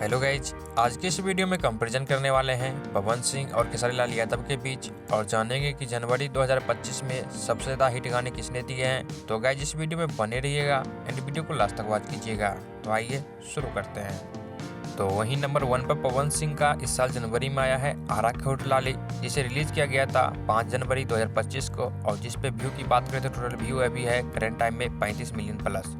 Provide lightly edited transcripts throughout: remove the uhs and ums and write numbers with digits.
Hello guys, आज के इस वीडियो में कंपैरिजन करने वाले हैं पवन सिंह और खेसारी लाल यादव के बीच और जानेंगे कि जनवरी 2025 में सबसे ज़्यादा हिट गाने किसने दिए हैं। तो गाइज इस वीडियो में बने रहिएगा एंड वीडियो को लास्ट तक वॉच कीजिएगा। तो आइए शुरू करते हैं। तो वहीं नंबर 1 पर पवन सिंह का इस साल जनवरी में आया है आरा के होठ लाली, जिसे रिलीज किया गया था 5 जनवरी 2025 को और जिस पे व्यू की बात करें तो टोटल व्यू अभी है करंट टाइम में 35 मिलियन प्लस।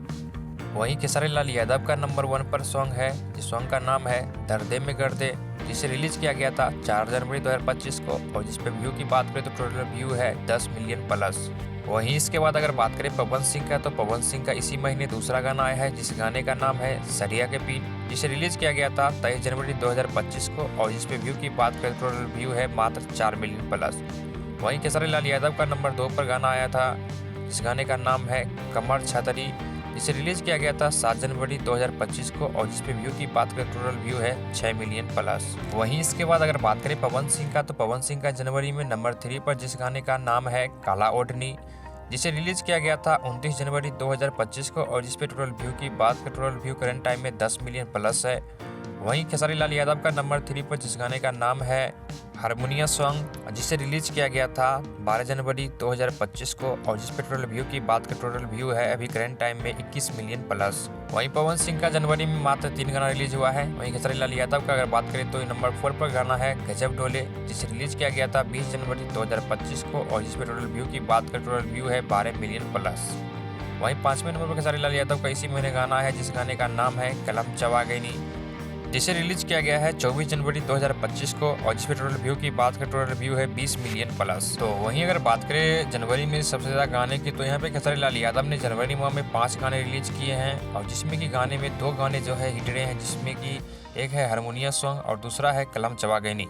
वहीं खेसारी लाल यादव का नंबर 1 पर सॉन्ग है, जिस सॉन्ग का नाम है दर्दे में गर्दे, जिसे रिलीज किया गया था 4 जनवरी 2025 को और जिस पे व्यू की बात करें तो टोटल व्यू है 10 मिलियन प्लस। वहीं इसके बाद अगर बात करें पवन सिंह का, तो पवन सिंह का इसी महीने दूसरा गाना आया है, जिस गाने का नाम है सरिया के पीन, जिसे रिलीज किया गया था 23 जनवरी 2025 को और जिस पे व्यू की बात करें तो टोटल व्यू है मात्र 4 मिलियन प्लस। वहीं खेसारी लाल यादव का नंबर 2 पर गाना आया था, जिस गाने का नाम है कमर छतरी, जिसे रिलीज किया गया था 7 जनवरी 2025 को और जिस पे व्यू की बात करें टोटल व्यू है 6 मिलियन प्लस। वहीं इसके बाद अगर बात करें पवन सिंह का, तो पवन सिंह का जनवरी में नंबर 3 पर जिस गाने का नाम है काला ओढ़नी, जिसे रिलीज किया गया था 29 जनवरी 2025 को और जिस पे टोटल व्यू की बात करें टोटल व्यू करंट टाइम में 10 मिलियन प्लस है। वहीं खेसारी लाल यादव का नंबर 3 पर जिस गाने का नाम है हारमोनिया सॉन्ग, जिसे रिलीज किया गया था 12 जनवरी 2025 को और जिस पे टोटल व्यू की बात करें टोटल व्यू है अभी करंट टाइम में 21 मिलियन प्लस। वहीं पवन सिंह का जनवरी में मात्र 3 गाना रिलीज हुआ है। वहीं खेसारी लाल यादव का अगर बात करें तो नंबर 4 पर गाना है गजब ढोले, जिसे रिलीज किया गया था 20 जनवरी 2025 को और जिस पे टोटल व्यू की बात करें टोटल व्यू है 12 मिलियन प्लस। वहीं 5वें नंबर पर खेसारी लाल यादव का इसी महीने गाना है, जिस गाने का नाम है कलम चबा गईनी, जिसे रिलीज किया गया है 24 जनवरी 2025 को और जिस पे टोटल व्यू की बात करें टोटल व्यू है 20 मिलियन प्लस। तो वहीं अगर बात करें जनवरी में सबसे ज़्यादा गाने की, तो यहाँ पे खेसारी लाल यादव ने जनवरी माह में 5 गाने रिलीज किए हैं और जिसमें कि गाने में 2 गाने जो है हिट रहे हैं, जिसमें कि एक है हारमोनिया सॉन्ग और दूसरा है कलम चबा गईनी।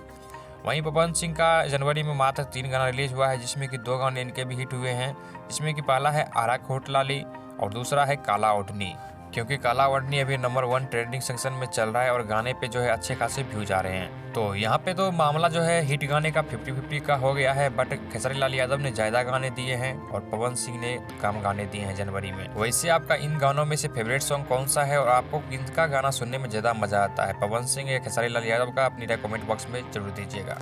वहीं पवन सिंह का जनवरी में मात्र 3 गाना रिलीज हुआ है, जिसमें कि 2 गाने इनके भी हिट हुए हैं, जिसमें कि पहला है आरा के होठ लाली और दूसरा है काला ओढ़नी, क्योंकि काला ओढ़नी अभी नंबर 1 ट्रेंडिंग सेक्शन में चल रहा है और गाने पे जो है अच्छे खासे व्यूज आ रहे हैं। तो यहाँ पे तो मामला जो है हिट गाने का 50-50 का हो गया है, बट खेसारी लाल यादव ने ज़्यादा गाने दिए हैं और पवन सिंह ने कम गाने दिए हैं जनवरी में। वैसे आपका इन गानों में से फेवरेट सॉन्ग कौन सा है और आपको किनका गाना सुनने में ज़्यादा मजा आता है, पवन सिंह या खेसारी लाल यादव का, अपनी राय कमेंट बॉक्स में जरूर दीजिएगा।